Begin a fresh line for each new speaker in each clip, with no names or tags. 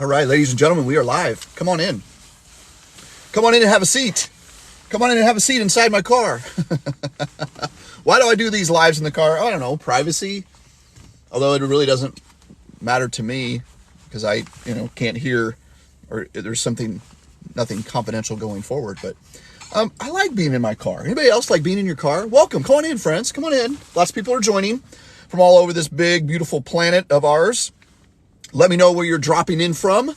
All right, ladies and gentlemen, we are live. Come on in. Come on in and have a seat. Come on in and have a seat inside my car. Why do I do these lives in the car? I don't know, privacy. Although it really doesn't matter to me because I, can't hear or there's nothing confidential going forward. But I like being in my car. Anybody else like being in your car? Welcome. Come on in, friends. Come on in. Lots of people are joining from all over this big, beautiful planet of ours. Let me know where you're dropping in from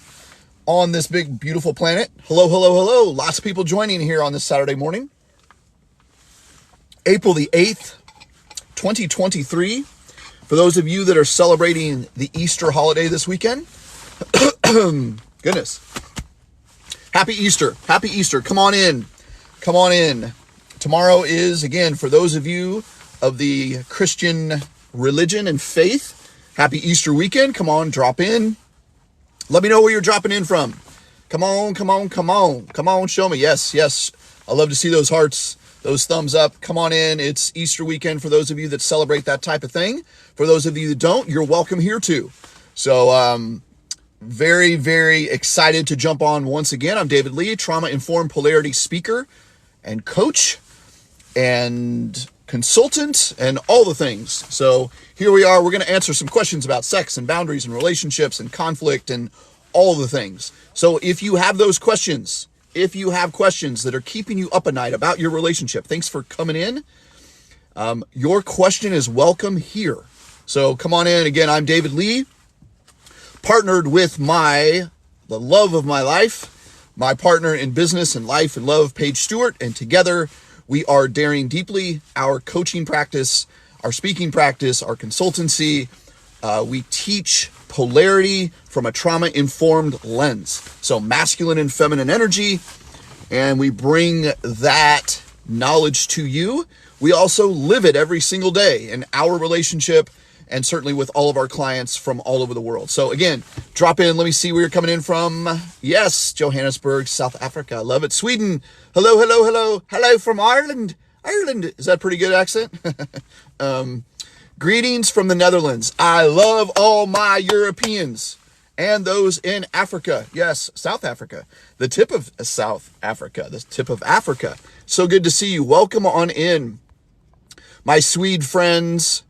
on this big, beautiful planet. Hello, hello, hello. Lots of people joining here on this Saturday morning. April the 8th, 2023. For those of you that are celebrating the Easter holiday this weekend, goodness. Happy Easter. Happy Easter. Come on in. Come on in. Tomorrow is, again, for those of you of the Christian religion and faith, happy Easter weekend. Come on, drop in. Let me know where you're dropping in from. Come on, come on, come on. Come on, show me. Yes, yes. I love to see those hearts, those thumbs up. Come on in. It's Easter weekend for those of you that celebrate that type of thing. For those of you that don't, you're welcome here too. So, very, very excited to jump on once again. I'm David Lee, trauma-informed polarity speaker and coach and consultant and all the things. So here we are. We're going to answer some questions about sex and boundaries and relationships and conflict and all the things. So if you have those questions, if you have questions that are keeping you up at night about your relationship, thanks for coming in. Your question is welcome here. So come on in. Again, I'm David Lee, partnered with the love of my life, my partner in business and life and love, Paige Stewart, and together we are daring deeply our coaching practice, our speaking practice, our consultancy. We teach polarity from a trauma-informed lens. So masculine and feminine energy, and we bring that knowledge to you. We also live it every single day in our relationship and certainly with all of our clients from all over the world. So again, drop in. Let me see where you're coming in from. Yes, Johannesburg, South Africa. I love it. Sweden. Hello, hello, hello. Hello from Ireland. Ireland. Is that a pretty good accent? Greetings from the Netherlands. I love all my Europeans and those in Africa. Yes, South Africa. The tip of South Africa. The tip of Africa. So good to see you. Welcome on in. My Swede friends.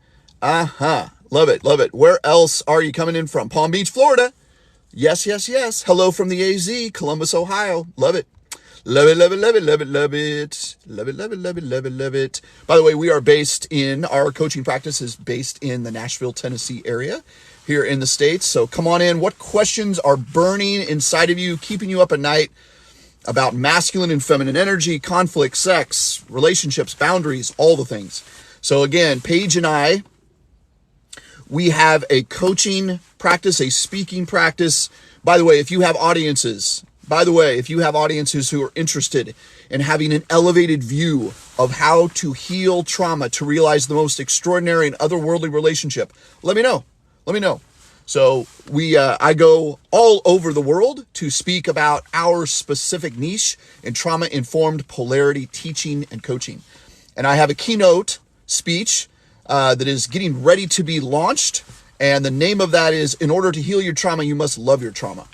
Love it, love it. Where else are you coming in from? Palm Beach, Florida. Yes, yes, yes. Hello from the AZ, Columbus, Ohio. Love it. Love it, love it, love it, love it, love it. Love it, love it, love it, love it, love it. By the way, our coaching practice is based in the Nashville, Tennessee area here in the States. So come on in. What questions are burning inside of you, keeping you up at night about masculine and feminine energy, conflict, sex, relationships, boundaries, all the things. So again, Paige and I, we have a coaching practice, a speaking practice. By the way, if you have audiences who are interested in having an elevated view of how to heal trauma, to realize the most extraordinary and otherworldly relationship, let me know. Let me know. So I go all over the world to speak about our specific niche in trauma-informed polarity teaching and coaching. And I have a keynote speech that is getting ready to be launched. And the name of that is, in order to heal your trauma, you must love your trauma.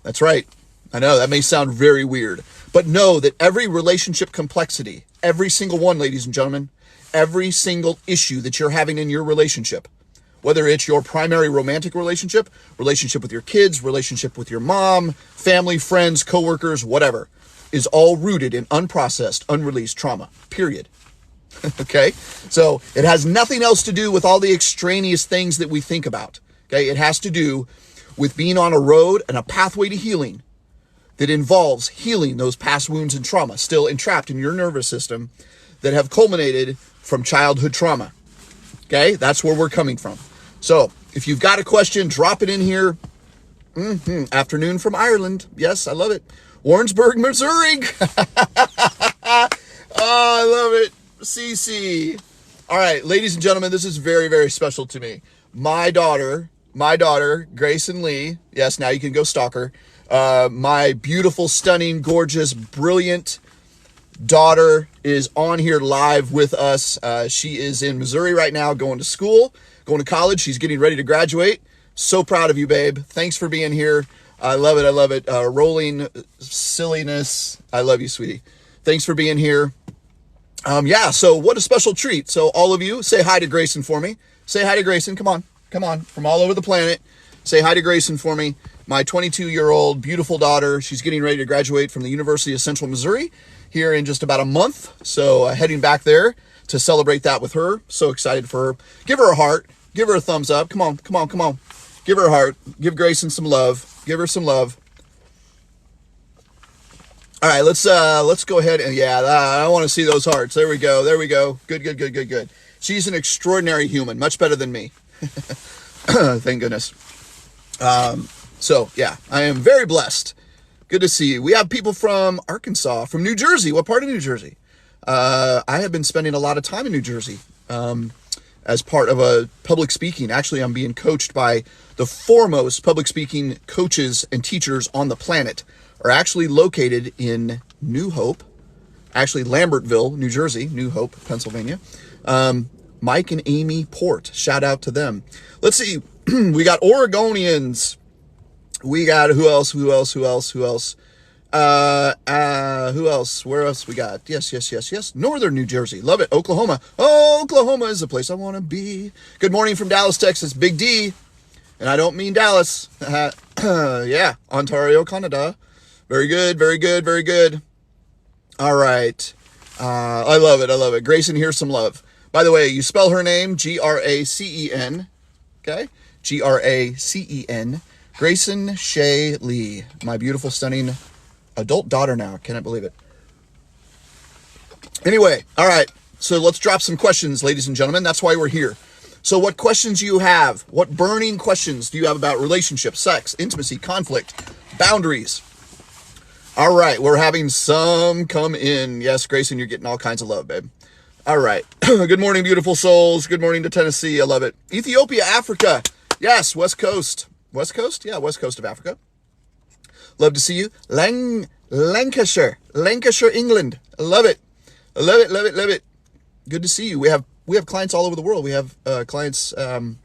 That's right. I know that may sound very weird, but know that every relationship complexity, every single one, ladies and gentlemen, every single issue that you're having in your relationship, whether it's your primary romantic relationship with your kids, relationship with your mom, family, friends, coworkers, whatever, is all rooted in unprocessed, unreleased trauma, period. Okay, so it has nothing else to do with all the extraneous things that we think about. Okay, it has to do with being on a road and a pathway to healing that involves healing those past wounds and trauma still entrapped in your nervous system that have culminated from childhood trauma. Okay, that's where we're coming from. So if you've got a question, drop it in here. Afternoon from Ireland. Yes, I love it. Warrensburg, Missouri. Oh, I love it. CC. All right, ladies and gentlemen, this is very, very special to me. My daughter, Grayson Lee. Yes, now you can go stalk her. My beautiful, stunning, gorgeous, brilliant daughter is on here live with us. She is in Missouri right now, going to school, going to college. She's getting ready to graduate. So proud of you, babe. Thanks for being here. I love it. I love it. Rolling silliness. I love you, sweetie. Thanks for being here. Yeah, so what a special treat. So all of you, say hi to Grayson for me. Say hi to Grayson. Come on. Come on. From all over the planet. Say hi to Grayson for me. My 22-year-old beautiful daughter. She's getting ready to graduate from the University of Central Missouri here in just about a month. So heading back there to celebrate that with her. So excited for her. Give her a heart. Give her a thumbs up. Come on. Come on. Come on. Give her a heart. Give Grayson some love. Give her some love. All right, let's go ahead and I want to see those hearts. There we go. There we go. Good, good, good, good, good. She's an extraordinary human, much better than me. Thank goodness. So yeah, I am very blessed. Good to see you. We have people from Arkansas, from New Jersey. What part of New Jersey? I have been spending a lot of time in New Jersey as part of a public speaking. Actually, I'm being coached by the foremost public speaking coaches and teachers on the planet. Are actually located in New Hope, actually Lambertville, New Jersey, New Hope, Pennsylvania. Mike and Amy Port, shout out to them. Let's see, we got Oregonians. We got who else? Who else? Who else? Who else? Who else? Where else we got? Yes. Northern New Jersey, love it. Oklahoma. Oh, Oklahoma is the place I want to be. Good morning from Dallas, Texas. Big D, and I don't mean Dallas. Yeah, Ontario, Canada. Very good, very good, very good. All right. I love it. I love it. Grayson, here's some love. By the way, you spell her name, Gracen. Okay? Gracen. Grayson Shea Lee. My beautiful, stunning adult daughter now. Cannot believe it. Anyway, all right. So let's drop some questions, ladies and gentlemen. That's why we're here. So what questions do you have? What burning questions do you have about relationships, sex, intimacy, conflict, boundaries? All right, we're having some come in. Yes, Grayson, you're getting all kinds of love, babe. All right. Good morning, beautiful souls. Good morning to Tennessee. I love it. Ethiopia, Africa. Yes, West Coast. West Coast? Yeah, West Coast of Africa. Love to see you. Lancashire, England. I love it. I love it, love it, love it. Good to see you. We have clients all over the world. We have clients all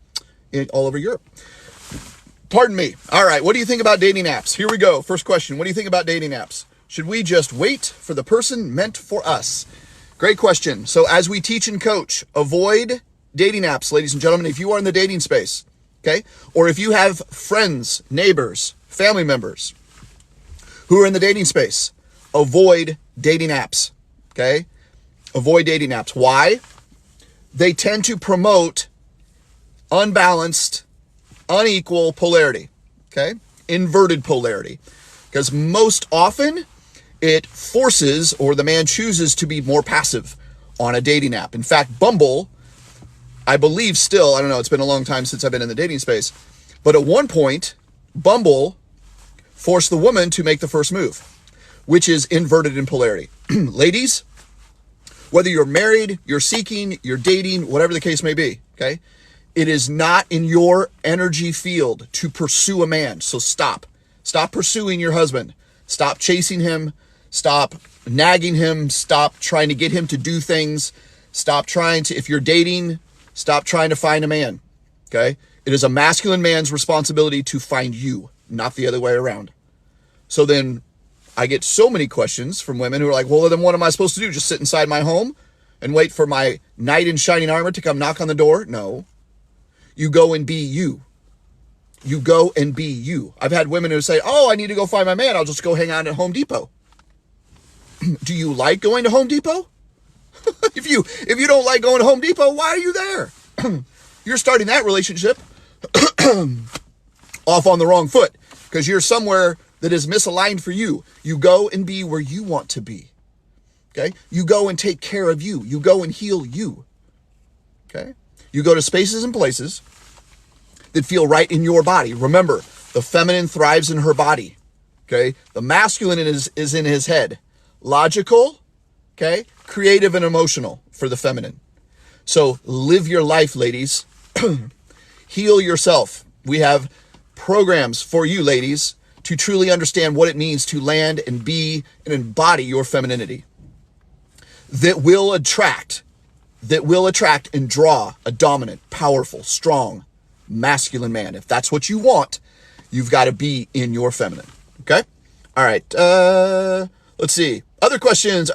over Europe. Pardon me. All right. What do you think about dating apps? Here we go. First question. What do you think about dating apps? Should we just wait for the person meant for us? Great question. So as we teach and coach, avoid dating apps, ladies and gentlemen, if you are in the dating space, okay? Or if you have friends, neighbors, family members who are in the dating space, avoid dating apps, okay? Avoid dating apps. Why? They tend to promote unbalanced, unequal polarity, okay? Inverted polarity. Because most often it forces, or the man chooses to be more passive on a dating app. In fact, Bumble, I believe still, I don't know, it's been a long time since I've been in the dating space, but at one point, Bumble forced the woman to make the first move, which is inverted in polarity. Ladies, whether you're married, you're seeking, you're dating, whatever the case may be, okay? It is not in your energy field to pursue a man. So stop. Stop pursuing your husband. Stop chasing him. Stop nagging him. Stop trying to get him to do things. Stop trying to, if you're dating, stop trying to find a man. Okay? It is a masculine man's responsibility to find you, not the other way around. So then I get so many questions from women who are like, well, then what am I supposed to do? Just sit inside my home and wait for my knight in shining armor to come knock on the door? No. You go and be you. You go and be you. I've had women who say, oh, I need to go find my man. I'll just go hang out at Home Depot. Do you like going to Home Depot? If you don't like going to Home Depot, why are you there? You're starting that relationship off on the wrong foot because you're somewhere that is misaligned for you. You go and be where you want to be. Okay? You go and take care of you. You go and heal you. Okay? You go to spaces and places that feel right in your body. Remember, the feminine thrives in her body. Okay? The masculine is in his head. Logical, okay? Creative and emotional for the feminine. So live your life, ladies. Heal yourself. We have programs for you, ladies, to truly understand what it means to land and be and embody your femininity. That will attract and draw a dominant, powerful, strong, masculine man. If that's what you want, You've got to be in your feminine. Okay? All right. Let's see. Other questions.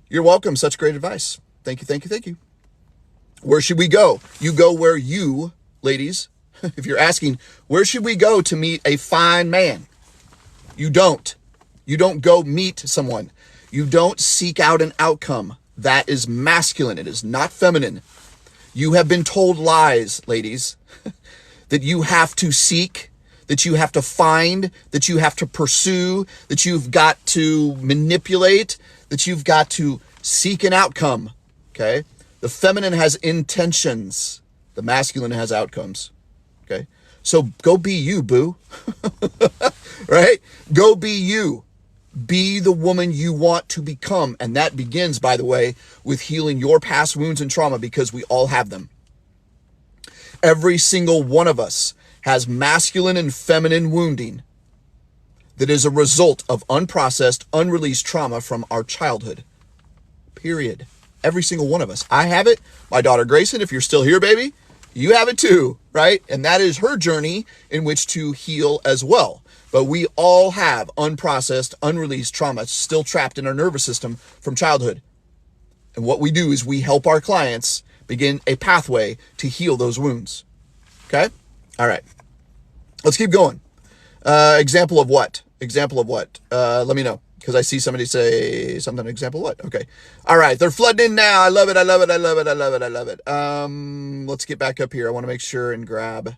You're welcome. Such great advice. Thank you. Where should we go? You go where you, ladies, if you're asking, where should we go to meet a fine man? You don't. You don't go meet someone. You don't seek out an outcome. That is masculine. It is not feminine. You have been told lies, ladies, that you have to seek, that you have to find, that you have to pursue, that you've got to manipulate, that you've got to seek an outcome. Okay? The feminine has intentions. The masculine has outcomes. Okay? So go be you, boo. Right? Go be you. Be the woman you want to become. And that begins, by the way, with healing your past wounds and trauma, because we all have them. Every single one of us has masculine and feminine wounding that is a result of unprocessed, unreleased trauma from our childhood. Period. Every single one of us. I have it. My daughter Grayson, if you're still here, baby, you have it too, right? And that is her journey in which to heal as well. But we all have unprocessed, unreleased trauma still trapped in our nervous system from childhood. And what we do is we help our clients begin a pathway to heal those wounds. Okay? All right. Let's keep going. Example of what? Let me know, because I see somebody say something. Example what? Okay. All right. They're flooding in now. I love it. Let's get back up here. I want to make sure and grab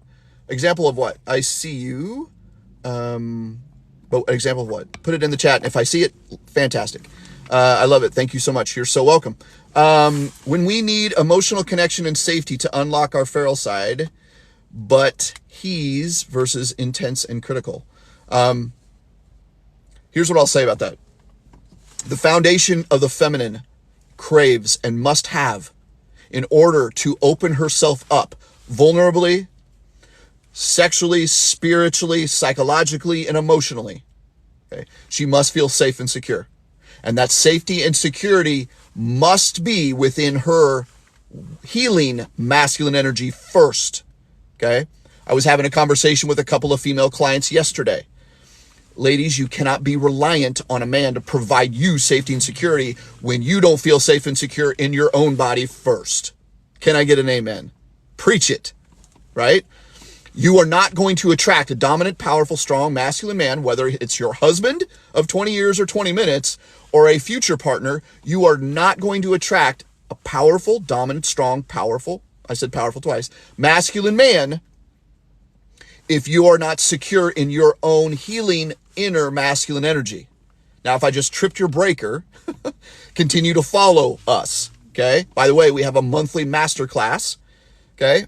example of what? I see you. But example of what? Put it in the chat. If I see it, fantastic. I love it. Thank you so much. You're so welcome. When we need emotional connection and safety to unlock our feral side, but he's versus intense and critical. Here's what I'll say about that. The foundation of the feminine craves and must have, in order to open herself up vulnerably, sexually, spiritually, psychologically, and emotionally. Okay? She must feel safe and secure. And that safety and security must be within her healing masculine energy first. Okay? I was having a conversation with a couple of female clients yesterday. Ladies, you cannot be reliant on a man to provide you safety and security when you don't feel safe and secure in your own body first. Can I get an amen? Preach it, right? You are not going to attract a dominant, powerful, strong, masculine man, whether it's your husband of 20 years or 20 minutes or a future partner. You are not going to attract a powerful, dominant, strong, powerful, I said powerful twice, masculine man if you are not secure in your own healing inner masculine energy. Now, if I just tripped your breaker, continue to follow us, okay? By the way, we have a monthly masterclass, okay?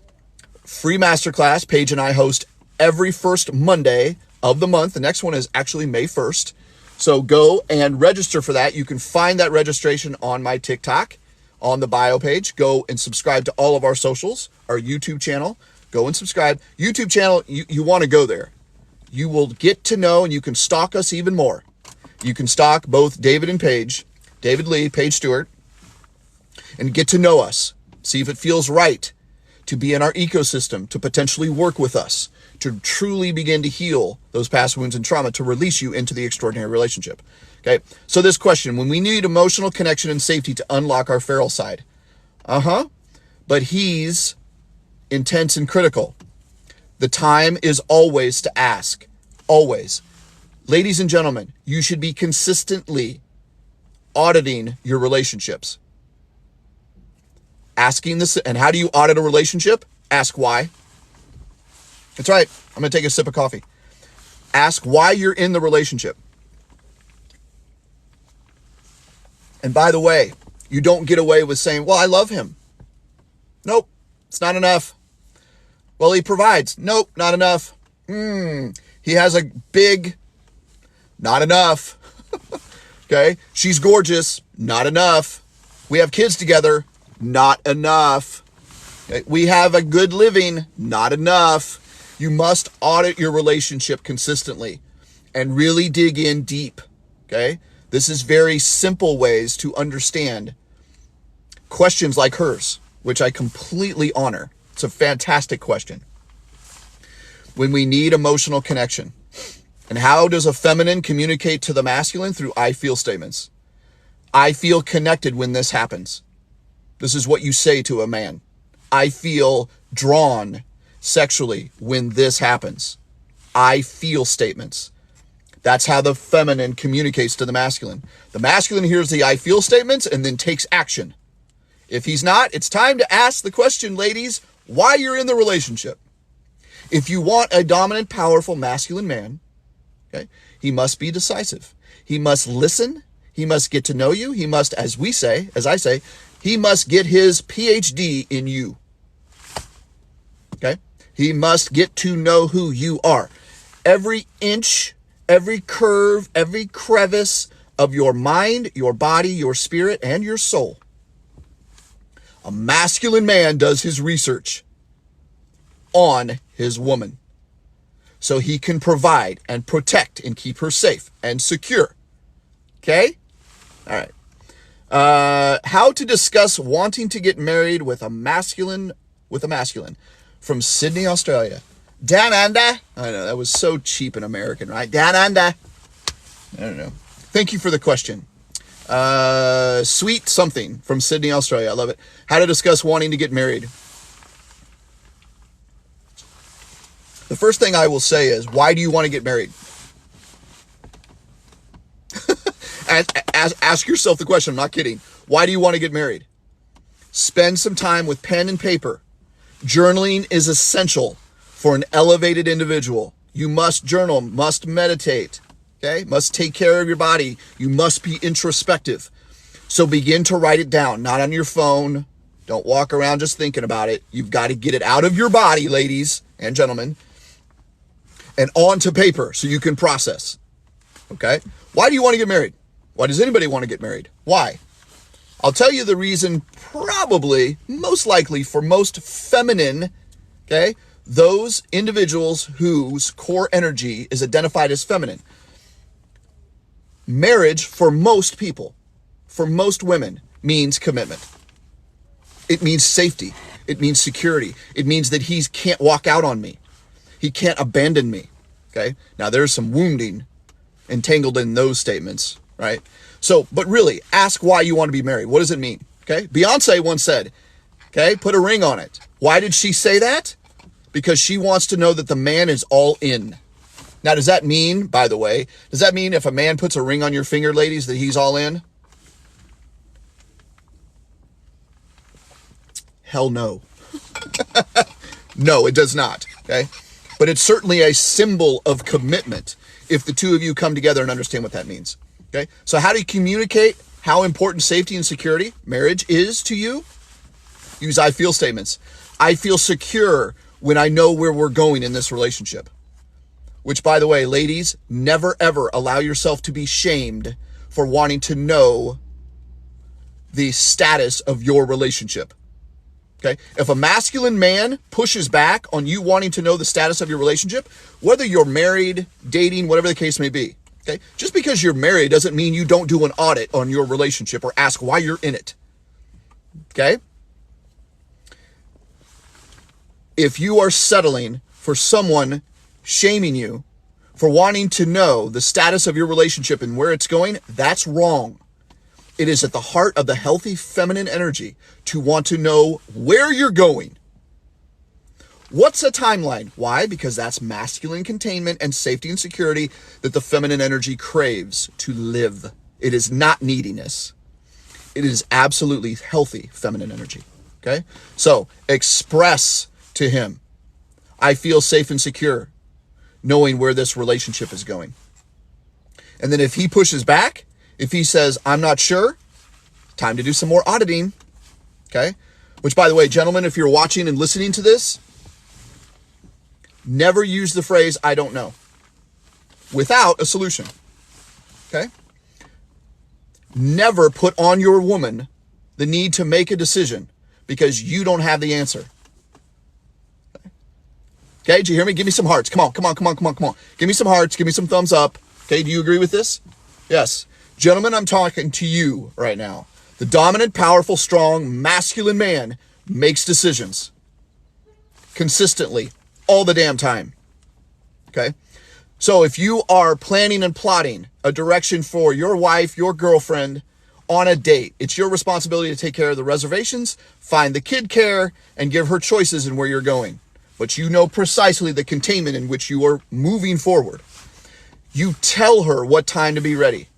Free masterclass. Paige and I host every first Monday of the month. The next one is actually May 1st. So go and register for that. You can find that registration on my TikTok, on the bio page. Go and subscribe to all of our socials, our YouTube channel. Go and subscribe. YouTube channel, you want to go there. You will get to know, and you can stalk us even more. You can stalk both David and Paige, David Lee, Paige Stewart, and get to know us. See if it feels right to be in our ecosystem, to potentially work with us, to truly begin to heal those past wounds and trauma, to release you into the extraordinary relationship. Okay, so this question, when we need emotional connection and safety to unlock our feral side, but he's intense and critical. The time is always to ask, always. Ladies and gentlemen, you should be consistently auditing your relationships. Asking this, and how do you audit a relationship? Ask why. That's right. I'm going to take a sip of coffee. Ask why you're in the relationship. And by the way, you don't get away with saying, well, I love him. Nope, it's not enough. Well, he provides. Nope, not enough. He has a big, not enough. Okay, she's gorgeous. Not enough. We have kids together. Not enough. Okay? We have a good living. Not enough. You must audit your relationship consistently and really dig in deep. Okay? This is very simple ways to understand questions like hers, which I completely honor. It's a fantastic question. when we need emotional connection. And how does a feminine communicate to the masculine? Through I feel statements. I feel connected when this happens. This is what you say to a man. I feel drawn sexually when this happens. I feel statements. That's how the feminine communicates to the masculine. The masculine hears the I feel statements and then takes action. If he's not, it's time to ask the question, ladies, why you're in the relationship. If you want a dominant, powerful, masculine man, okay, he must be decisive. He must listen. He must get to know you. He must, as I say, he must get his PhD in you. Okay? He must get to know who you are. Every inch, every curve, every crevice of your mind, your body, your spirit, and your soul. A masculine man does his research on his woman so he can provide and protect and keep her safe and secure. Okay? All right. How to discuss wanting to get married with a masculine from Sydney, Australia. Down under. I know, that was so cheap and American, right? Down under. I don't know. Thank you for the question. Sweet something from Sydney, Australia. I love it. How to discuss wanting to get married. The first thing I will say is, why do you want to get married? Ask yourself the question. I'm not kidding. Why do you want to get married? Spend some time with pen and paper. Journaling is essential for an elevated individual. You must journal, must meditate, okay? Must take care of your body. You must be introspective. So begin to write it down, not on your phone. Don't walk around just thinking about it. You've got to get it out of your body, ladies and gentlemen, and onto paper so you can process, okay? Why do you want to get married? Why does anybody want to get married? Why? I'll tell you the reason, probably, most likely for most feminine, okay, those individuals whose core energy is identified as feminine. Marriage, for most people, for most women, means commitment. It means safety. It means security. It means that he can't walk out on me. He can't abandon me, okay? Now, there's some wounding entangled in those statements, right? So, but really, ask why you want to be married. What does it mean? Okay. Beyonce once said, okay, put a ring on it. Why did she say that? Because she wants to know that the man is all in. Now, does that mean, by the way, does that mean if a man puts a ring on your finger, ladies, that he's all in? Hell no. No, it does not. Okay. But it's certainly a symbol of commitment if the two of you come together and understand what that means. Okay, so how do you communicate how important safety and security, marriage, is to you? Use I feel statements. I feel secure when I know where we're going in this relationship. Which, by the way, ladies, never ever allow yourself to be shamed for wanting to know the status of your relationship. Okay, if a masculine man pushes back on you wanting to know the status of your relationship, whether you're married, dating, whatever the case may be, okay, just because you're married doesn't mean you don't do an audit on your relationship or ask why you're in it. Okay? If you are settling for someone shaming you for wanting to know the status of your relationship and where it's going, that's wrong. It is at the heart of the healthy feminine energy to want to know where you're going. What's a timeline? Why? Because that's masculine containment and safety and security that the feminine energy craves to live. It is not neediness. It is absolutely healthy feminine energy. Okay? So express to him, I feel safe and secure knowing where this relationship is going. And then if he pushes back, if he says, I'm not sure, time to do some more auditing. Okay? Which, by the way, gentlemen, if you're watching and listening to this, never use the phrase, I don't know, without a solution. Okay? Never put on your woman the need to make a decision because you don't have the answer. Okay, did you hear me? Give me some hearts. Come on. Give me some hearts. Give me some thumbs up. Okay, do you agree with this? Yes. Gentlemen, I'm talking to you right now. The dominant, powerful, strong, masculine man makes decisions consistently all the damn time. Okay. So if you are planning and plotting a direction for your wife, your girlfriend on a date, it's your responsibility to take care of the reservations, find the kid care, and give her choices in where you're going. But you know precisely the containment in which you are moving forward. You tell her what time to be ready.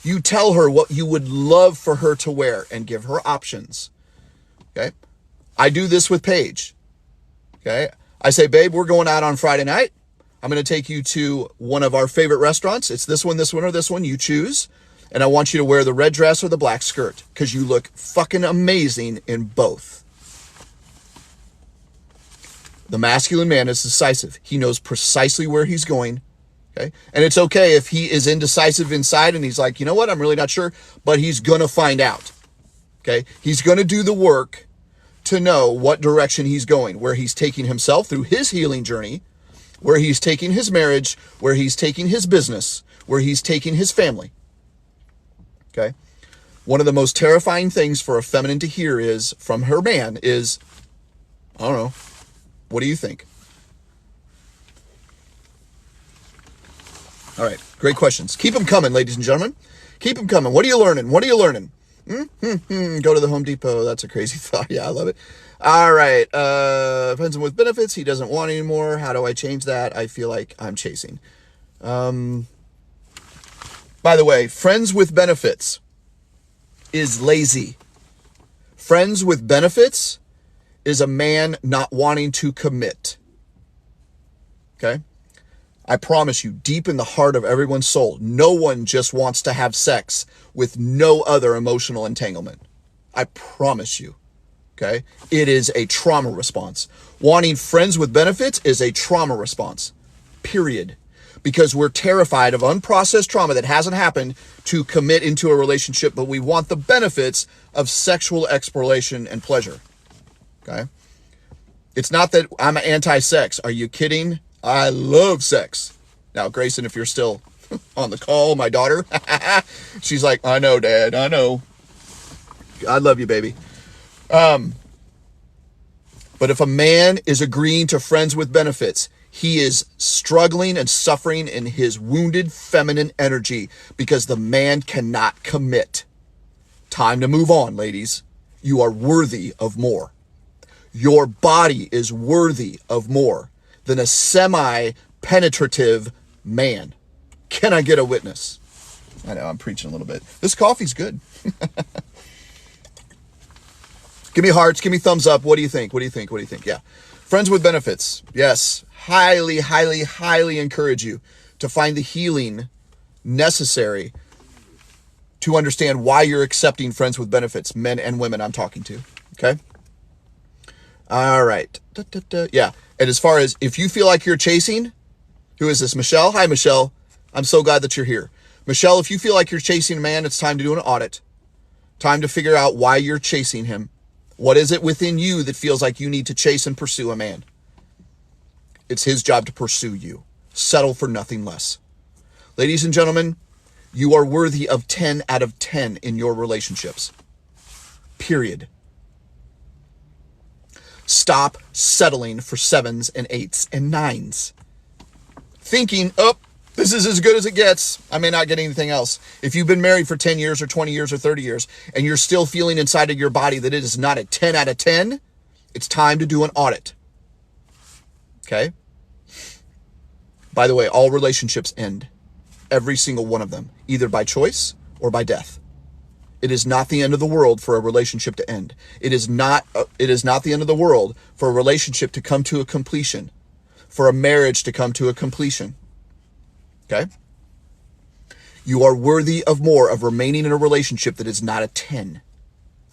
You tell her what you would love for her to wear and give her options. Okay. I do this with Paige. Okay. I say, babe, we're going out on Friday night. I'm going to take you to one of our favorite restaurants. It's this one, or this one. You choose. And I want you to wear the red dress or the black skirt because you look fucking amazing in both. The masculine man is decisive. He knows precisely where he's going. Okay. And it's okay if he is indecisive inside and he's like, you know what? I'm really not sure, but he's going to find out. Okay. He's going to do the work to know what direction he's going, where he's taking himself through his healing journey, where he's taking his marriage, where he's taking his business, where he's taking his family. Okay. One of the most terrifying things for a feminine to hear is from her man is, I don't know, what do you think? All right. Great questions. Keep them coming, ladies and gentlemen. Keep them coming. What are you learning? What are you learning? Go to the Home Depot. That's a crazy thought. Yeah, I love it. All right. Friends with benefits. He doesn't want anymore. How do I change that? I feel like I'm chasing. By the way, friends with benefits is lazy. Friends with benefits is a man not wanting to commit. Okay? I promise you, deep in the heart of everyone's soul, no one just wants to have sex with no other emotional entanglement. I promise you. Okay? It is a trauma response. Wanting friends with benefits is a trauma response. Period. Because we're terrified of unprocessed trauma that hasn't happened to commit into a relationship, but we want the benefits of sexual exploration and pleasure. Okay? It's not that I'm anti-sex. Are you kidding? I love sex. Now, Grayson, if you're still on the call, my daughter, she's like, I know, Dad, I know. I love you, baby. But if a man is agreeing to friends with benefits, he is struggling and suffering in his wounded feminine energy because the man cannot commit. Time to move on, ladies. You are worthy of more. Your body is worthy of more than a semi-penetrative man. Can I get a witness? I know, I'm preaching a little bit. This coffee's good. Give me hearts, give me thumbs up. What do you think? What do you think? What do you think? Yeah. Friends with benefits. Yes. Highly, highly, highly encourage you to find the healing necessary to understand why you're accepting friends with benefits, men and women I'm talking to. Okay? All right. Yeah. And as far as if you feel like you're chasing, who is this? Michelle? Hi, Michelle. I'm so glad that you're here. Michelle, if you feel like you're chasing a man, it's time to do an audit. Time to figure out why you're chasing him. What is it within you that feels like you need to chase and pursue a man? It's his job to pursue you. Settle for nothing less. Ladies and gentlemen, you are worthy of 10 out of 10 in your relationships. Period. Stop settling for 7s and 8s and 9s. Thinking, oh, this is as good as it gets. I may not get anything else. If you've been married for 10 years or 20 years or 30 years and you're still feeling inside of your body that it is not a 10 out of 10, it's time to do an audit. Okay? By the way, all relationships end. Every single one of them, either by choice or by death. It is not the end of the world for a relationship to end. It is not the end of the world for a relationship to come to a completion, for a marriage to come to a completion. Okay? You are worthy of more, of remaining in a relationship that is not a 10.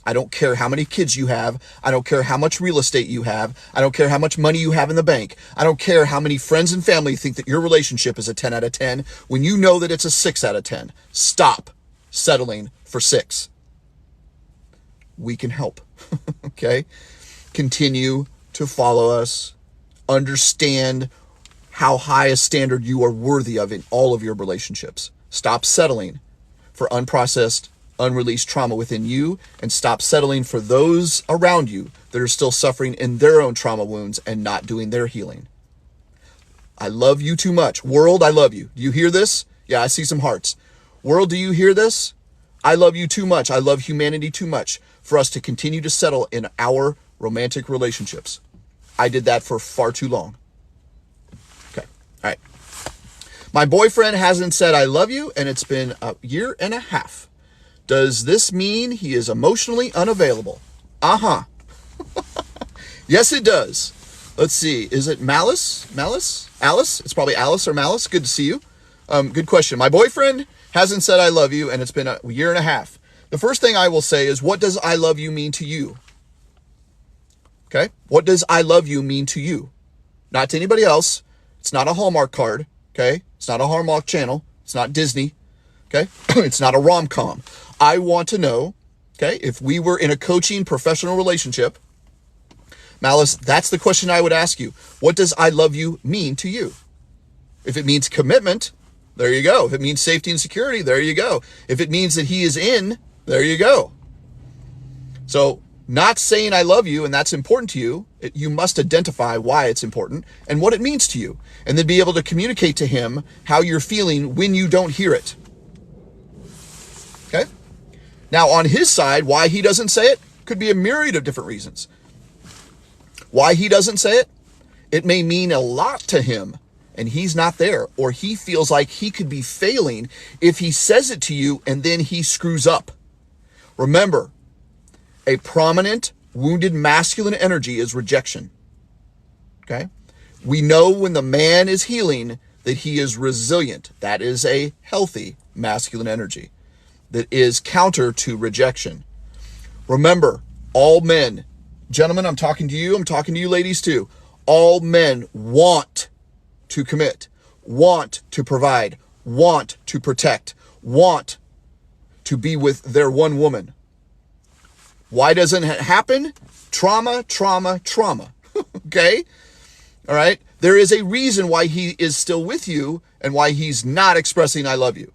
I don't care how many kids you have. I don't care how much real estate you have. I don't care how much money you have in the bank. I don't care how many friends and family think that your relationship is a 10 out of 10 when you know that it's a 6 out of 10. Stop settling for 6. We can help. Okay? Continue to follow us. Understand how high a standard you are worthy of in all of your relationships. Stop settling for unprocessed, unreleased trauma within you, and stop settling for those around you that are still suffering in their own trauma wounds and not doing their healing. I love you too much. World, I love you. Do you hear this? Yeah, I see some hearts. World, do you hear this? I love you too much. I love humanity too much for us to continue to settle in our romantic relationships. I did that for far too long. Okay. All right. My boyfriend hasn't said I love you, and it's been a year and a half. Does this mean he is emotionally unavailable? Uh-huh. Yes, it does. Let's see. Is it Malice? Alice? It's probably Alice or Malice. Good to see you. Good question. My boyfriend hasn't said I love you, and it's been a year and a half. The first thing I will say is, what does I love you mean to you? Okay? What does I love you mean to you? Not to anybody else. It's not a Hallmark card. Okay? It's not a Hallmark channel. It's not Disney. Okay? It's not a rom-com. I want to know, okay, if we were in a coaching professional relationship, Malice, that's the question I would ask you. What does I love you mean to you? If it means commitment, there you go. If it means safety and security, there you go. If it means that he is in, there you go. So not saying I love you and that's important to you, you must identify why it's important and what it means to you, and then be able to communicate to him how you're feeling when you don't hear it. Okay? Now on his side, why he doesn't say it could be a myriad of different reasons. Why he doesn't say it? It may mean a lot to him and he's not there, or he feels like he could be failing if he says it to you and then he screws up. Remember, a prominent wounded masculine energy is rejection. Okay? We know when the man is healing that he is resilient. That is a healthy masculine energy that is counter to rejection. Remember, all men, gentlemen, I'm talking to you ladies too. All men want to commit, want to provide, want to protect, want to be with their one woman. Why doesn't it happen? Trauma. Okay? All right? There is a reason why he is still with you and why he's not expressing I love you.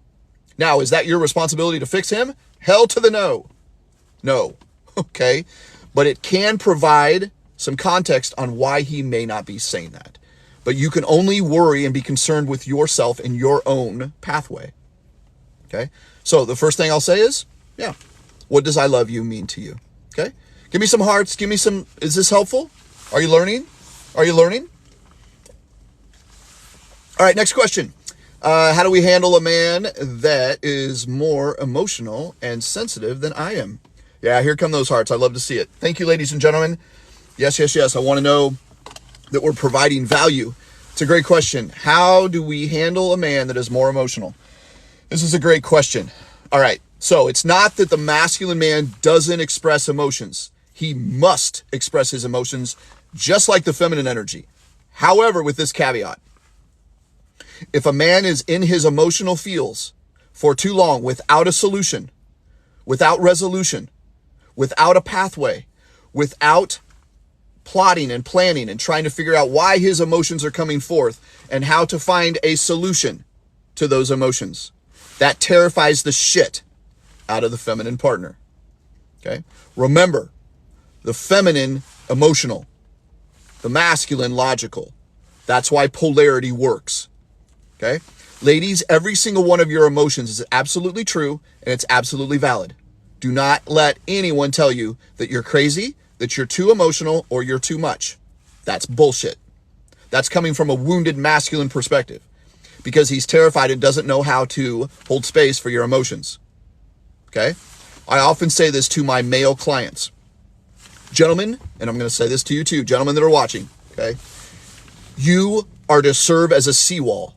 Now, is that your responsibility to fix him? Hell to the no. No. Okay? But it can provide some context on why he may not be saying that. But you can only worry and be concerned with yourself and your own pathway. Okay? So the first thing I'll say is, yeah, what does I love you mean to you? Okay? Give me some hearts. Give me some, is this helpful? Are you learning? Are you learning? All right, next question. How do we handle a man that is more emotional and sensitive than I am? Yeah, here come those hearts. I love to see it. Thank you, ladies and gentlemen. Yes. I want to know that we're providing value. It's a great question. How do we handle a man that is more emotional? This is a great question. All right. So it's not that the masculine man doesn't express emotions. He must express his emotions just like the feminine energy. However, with this caveat, if a man is in his emotional feels for too long without a solution, without resolution, without a pathway, without plotting and planning and trying to figure out why his emotions are coming forth and how to find a solution to those emotions, that terrifies the shit out of the feminine partner. Okay? Remember, the feminine emotional, the masculine logical. That's why polarity works. Okay? Ladies, every single one of your emotions is absolutely true and it's absolutely valid. Do not let anyone tell you that you're crazy, that you're too emotional, or you're too much. That's bullshit. That's coming from a wounded masculine perspective because he's terrified and doesn't know how to hold space for your emotions. Okay? I often say this to my male clients. Gentlemen, and I'm going to say this to you too, gentlemen that are watching, okay? You are to serve as a seawall.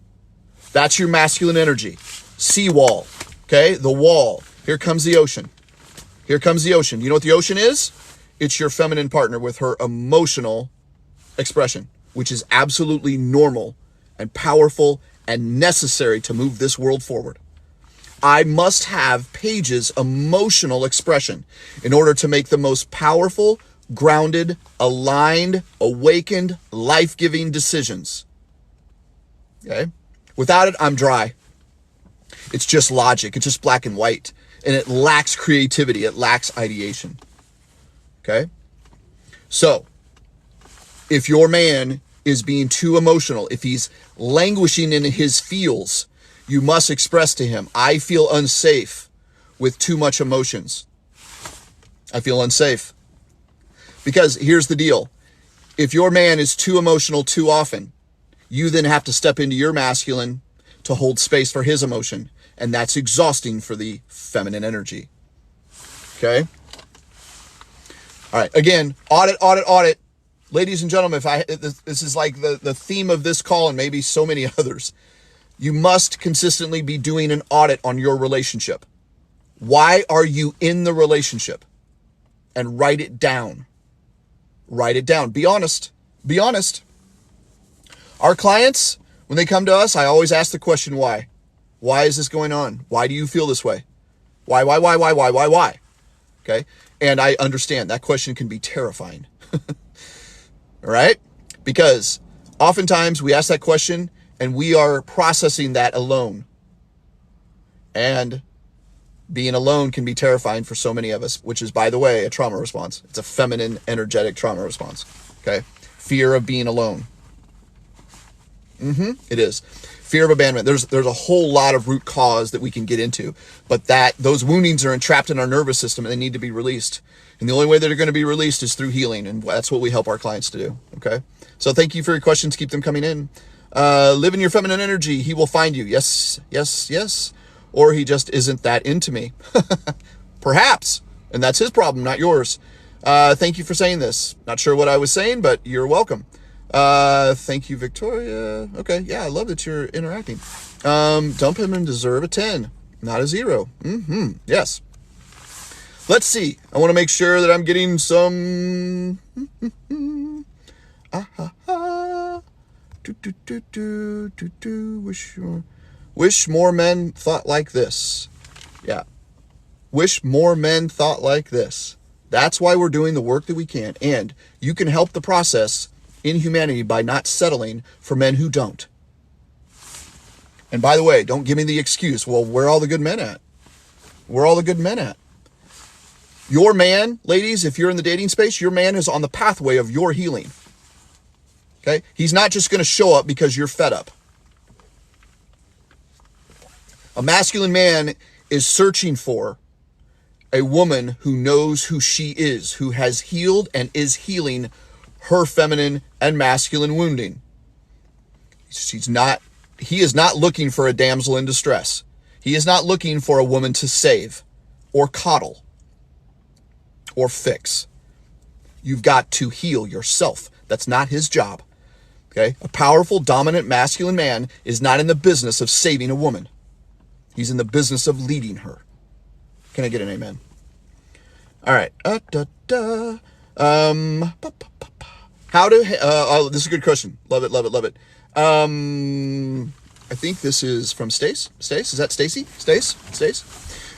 That's your masculine energy. Seawall, okay? The wall. Here comes the ocean. Here comes the ocean. You know what the ocean is? It's your feminine partner with her emotional expression, which is absolutely normal and powerful and necessary to move this world forward. I must have Paige's emotional expression in order to make the most powerful, grounded, aligned, awakened, life-giving decisions. Okay? Without it, I'm dry. It's just logic. It's just black and white. And it lacks creativity. It lacks ideation. Okay? So, if your man is being too emotional, if he's languishing in his feels, you must express to him, I feel unsafe with too much emotions. I feel unsafe. Because here's the deal. If your man is too emotional too often, you then have to step into your masculine to hold space for his emotion. And that's exhausting for the feminine energy. Okay? All right. Again, audit. Ladies and gentlemen, this is like the theme of this call and maybe so many others. You must consistently be doing an audit on your relationship. Why are you in the relationship? And write it down. Write it down. Be honest. Be honest. Our clients, when they come to us, I always ask the question, why? Why is this going on? Why do you feel this way? Why? Okay? And I understand that question can be terrifying. All right? Because oftentimes we ask that question and we are processing that alone. And being alone can be terrifying for so many of us, which is, by the way, a trauma response. It's a feminine, energetic trauma response. Okay? Fear of being alone. It is. Fear of abandonment. There's a whole lot of root cause that we can get into, but those woundings are entrapped in our nervous system and they need to be released. And the only way that they're going to be released is through healing, and that's what we help our clients to do. Okay? So thank you for your questions. Keep them coming in. Live in your feminine energy. He will find you. Yes. Or he just isn't that into me. Perhaps. And that's his problem, not yours. Thank you for saying this. Not sure what I was saying, but you're welcome. Thank you, Victoria. Okay. Yeah. I love that you're interacting. Dump him and deserve a 10, not a 0. Yes. Let's see. I want to make sure that I'm getting some. Wish more men thought like this. Yeah. Wish more men thought like this. That's why we're doing the work that we can. And you can help the process in humanity by not settling for men who don't. And by the way, don't give me the excuse, well, where are all the good men at? Where are all the good men at? Your man, ladies, if you're in the dating space, your man is on the pathway of your healing. Okay? He's not just going to show up because you're fed up. A masculine man is searching for a woman who knows who she is, who has healed and is healing her feminine and masculine wounding. He is not looking for a damsel in distress. He is not looking for a woman to save or coddle or fix. You've got to heal yourself. That's not his job. Okay? A powerful, dominant, masculine man is not in the business of saving a woman. He's in the business of leading her. Can I get an amen? All right. This is a good question. Love it. I think this is from Stace. Stace, is that Stacy? Stace?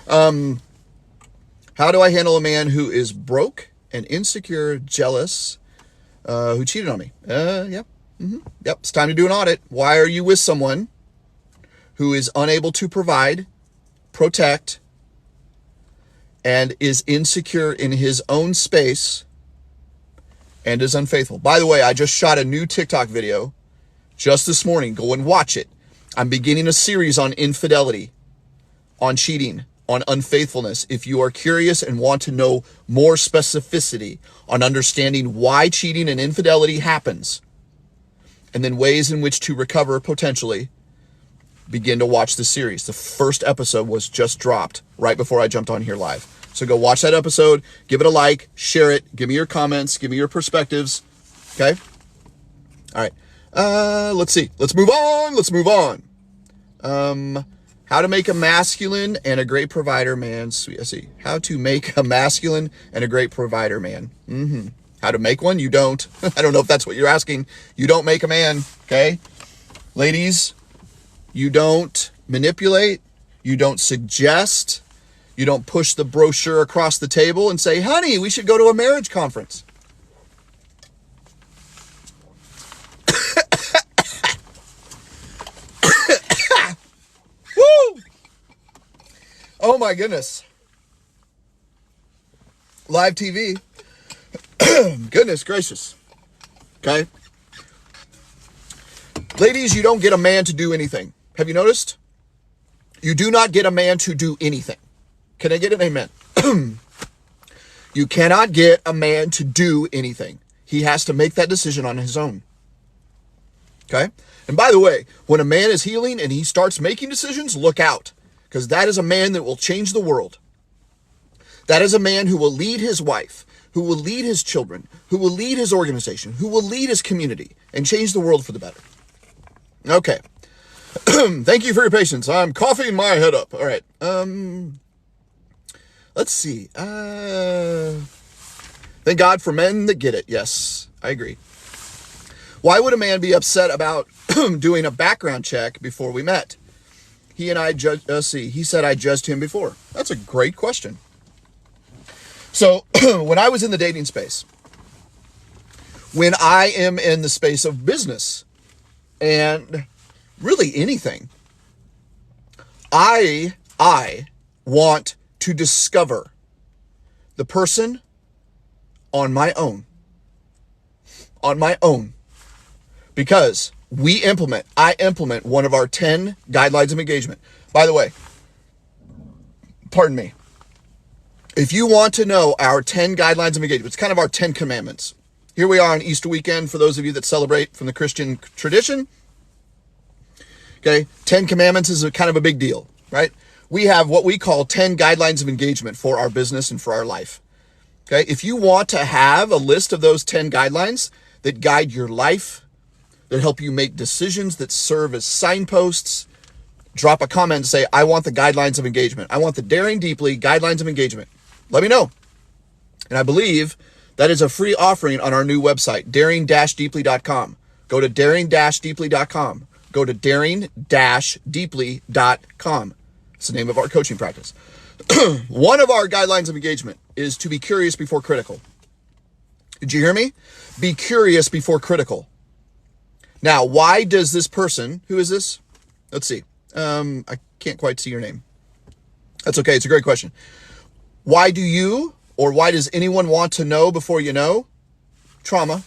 How do I handle a man who is broke and insecure, jealous, who cheated on me? Yep. It's time to do an audit. Why are you with someone who is unable to provide, protect, and is insecure in his own space and is unfaithful? By the way, I just shot a new TikTok video just this morning. Go and watch it. I'm beginning a series on infidelity, on cheating, on unfaithfulness. If you are curious and want to know more specificity on understanding why cheating and infidelity happens, and then ways in which to recover potentially, begin to watch the series. The first episode was just dropped right before I jumped on here live. So go watch that episode, give it a like, share it, give me your comments, give me your perspectives. Okay? All right. Let's see. Let's move on. How to make a masculine and a great provider man. Sweet. Let's see. How to make a masculine and a great provider man. How to make one? You don't. I don't know if that's what you're asking. You don't make a man. Okay? Ladies, you don't manipulate. You don't suggest. You don't push the brochure across the table and say, honey, we should go to a marriage conference. Woo! Oh my goodness. Live TV. Goodness gracious. Okay. Ladies, you don't get a man to do anything. Have you noticed? You do not get a man to do anything. Can I get an amen? You cannot get a man to do anything. He has to make that decision on his own. Okay? And by the way, when a man is healing and he starts making decisions, look out. Because that is a man that will change the world. That is a man who will lead his wife, who will lead his children, who will lead his organization, who will lead his community and change the world for the better. Okay. Thank you for your patience. I'm coughing my head up. All right. Let's see. Thank God for men that get it. Yes, I agree. Why would a man be upset about doing a background check before we met? He and I he said I judged him before. That's a great question. So when I was in the dating space, when I am in the space of business and really anything, I want to discover the person on my own, because I implement one of our 10 guidelines of engagement. By the way, pardon me. If you want to know our 10 guidelines of engagement, it's kind of our 10 commandments. Here we are on Easter weekend for those of you that celebrate from the Christian tradition. Okay, 10 commandments is kind of a big deal, right? We have what we call 10 guidelines of engagement for our business and for our life. Okay, if you want to have a list of those 10 guidelines that guide your life, that help you make decisions, that serve as signposts, drop a comment and say, I want the guidelines of engagement. I want the Daring Deeply guidelines of engagement. Let me know. And I believe that is a free offering on our new website, daring-deeply.com. Go to daring-deeply.com. Go to daring-deeply.com. It's the name of our coaching practice. One of our guidelines of engagement is to be curious before critical. Did you hear me? Be curious before critical. Now, why does this person, who is this? Let's see. I can't quite see your name. That's okay. It's a great question. Why do you, or why does anyone want to know before you know? Trauma.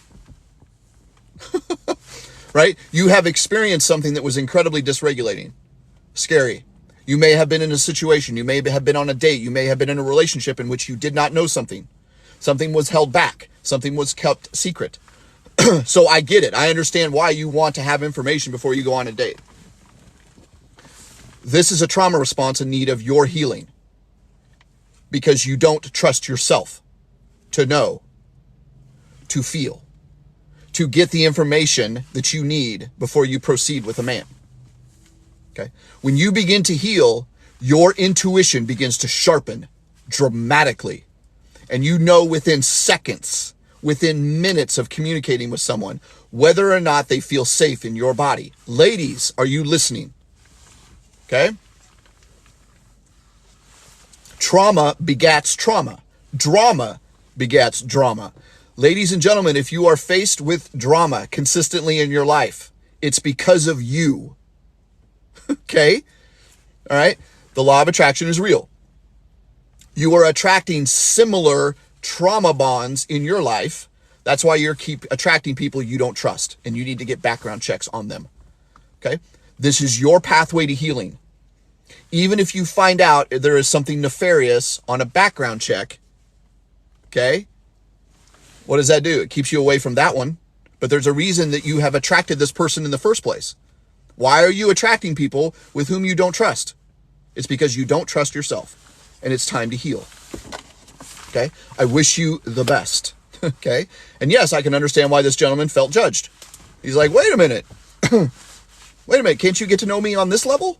Right? You have experienced something that was incredibly dysregulating, scary. You may have been in a situation. You may have been on a date. You may have been in a relationship in which you did not know something. Something was held back. Something was kept secret. So I get it. I understand why you want to have information before you go on a date. This is a trauma response in need of your healing, because you don't trust yourself to know, to feel, to get the information that you need before you proceed with a man. Okay? When you begin to heal, your intuition begins to sharpen dramatically. And you know within seconds, within minutes of communicating with someone, whether or not they feel safe in your body. Ladies, are you listening? Okay? Trauma begats trauma. Drama begats drama. Ladies and gentlemen, if you are faced with drama consistently in your life, it's because of you. Okay? All right? The law of attraction is real. You are attracting similar trauma bonds in your life. That's why you keep attracting people you don't trust, and you need to get background checks on them. Okay? This is your pathway to healing. Even if you find out there is something nefarious on a background check, okay? What does that do? It keeps you away from that one. But there's a reason that you have attracted this person in the first place. Why are you attracting people with whom you don't trust? It's because you don't trust yourself, and it's time to heal. Okay? I wish you the best. Okay? And yes, I can understand why this gentleman felt judged. He's like, wait a minute. Wait a minute. Can't you get to know me on this level?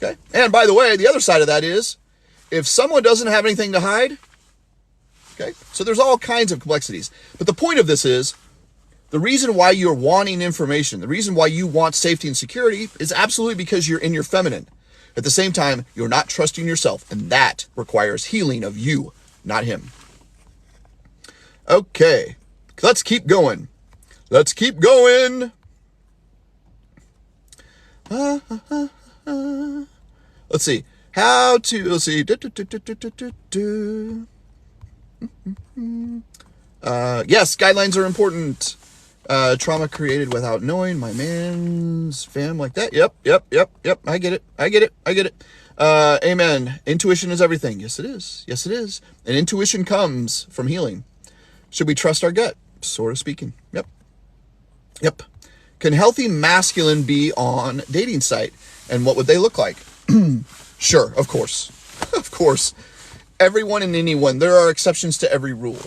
Okay? And by the way, the other side of that is, if someone doesn't have anything to hide, okay? So there's all kinds of complexities. But the point of this is, the reason why you're wanting information, the reason why you want safety and security is absolutely because you're in your feminine. At the same time, you're not trusting yourself, and that requires healing of you, not him. Okay, let's keep going. Let's keep going. Let's see. Let's see. Yes, guidelines are important. Trauma created without knowing. My man's fam like that. Yep. I get it. Amen. Intuition is everything. Yes, it is. And intuition comes from healing. Should we trust our gut? Sort of speaking. Yep. Can healthy masculine be on dating site? And what would they look like? Sure, of course. Of course. Everyone and anyone. There are exceptions to every rule.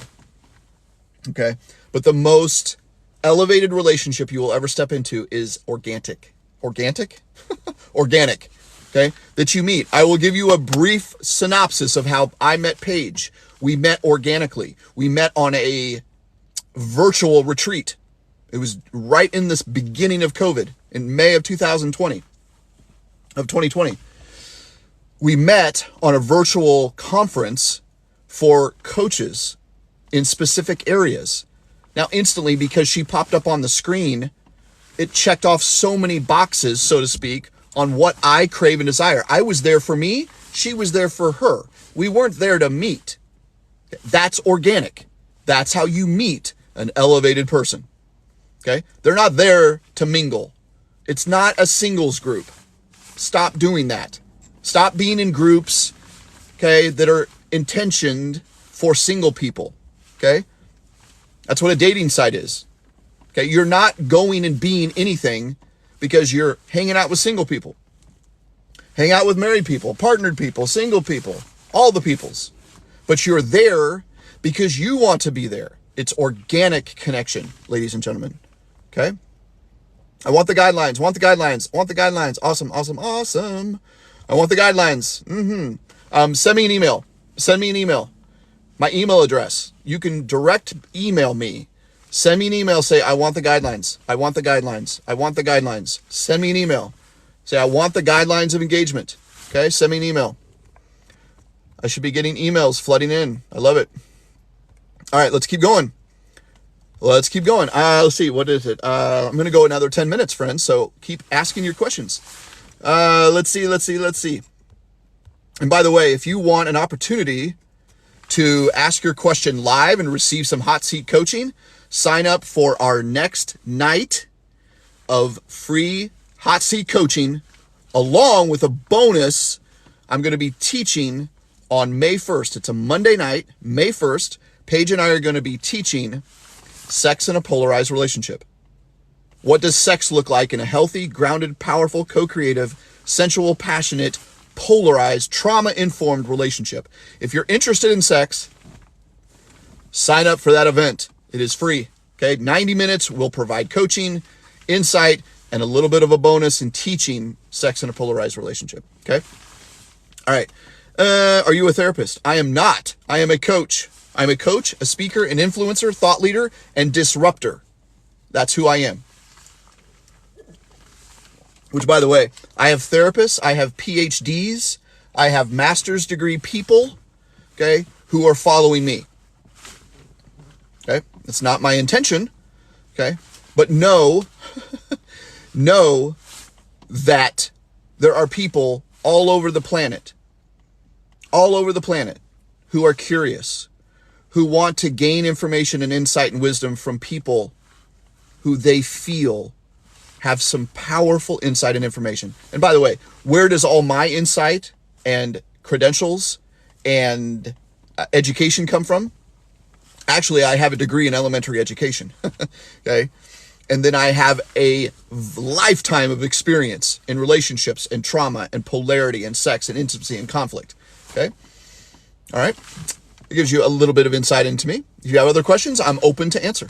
Okay? But the most elevated relationship you will ever step into is organic. Organic? Organic. Okay? That you meet. I will give you a brief synopsis of how I met Paige. We met organically. We met on a virtual retreat. It was right in this beginning of COVID in May of 2020. We met on a virtual conference for coaches in specific areas. Now, instantly, because she popped up on the screen, it checked off so many boxes, so to speak, on what I crave and desire. I was there for me. She was there for her. We weren't there to meet. That's organic. That's how you meet an elevated person. Okay? They're not there to mingle. It's not a singles group. Stop doing that. Stop being in groups, okay, that are intentioned for single people. Okay? That's what a dating site is. Okay? You're not going and being anything because you're hanging out with single people. Hang out with married people, partnered people, single people, all the peoples. But you're there because you want to be there. It's organic connection, ladies and gentlemen. Okay? I want the guidelines. Awesome. I want the guidelines. Send me an email. My email address. You can direct email me. Send me an email. Say, I want the guidelines. Send me an email. Say, I want the guidelines of engagement. Okay? Send me an email. I should be getting emails flooding in. I love it. All right, let's keep going. Let's see, what is it? I'm going to go another 10 minutes, friends, so keep asking your questions. Let's see. And by the way, if you want an opportunity to ask your question live and receive some hot seat coaching, sign up for our next night of free hot seat coaching, along with a bonus. I'm going to be teaching on May 1st. It's a Monday night, May 1st. Paige and I are going to be teaching sex in a polarized relationship. What does sex look like in a healthy, grounded, powerful, co-creative, sensual, passionate, polarized, trauma-informed relationship? If you're interested in sex, sign up for that event. It is free. Okay, 90 minutes. We'll provide coaching, insight, and a little bit of a bonus in teaching sex in a polarized relationship. Okay? All right. Are you a therapist? I am not. I am a coach. I'm a coach, a speaker, an influencer, thought leader, and disruptor. That's who I am. Which, by the way, I have therapists, I have PhDs, I have master's degree people, okay, who are following me. Okay? It's not my intention, okay? But know that there are people all over the planet, who are curious, who want to gain information and insight and wisdom from people who they feel have some powerful insight and information. And by the way, where does all my insight and credentials and education come from? Actually, I have a degree in elementary education, okay? And then I have a lifetime of experience in relationships and trauma and polarity and sex and intimacy and conflict, okay? All right? It gives you a little bit of insight into me. If you have other questions, I'm open to answer.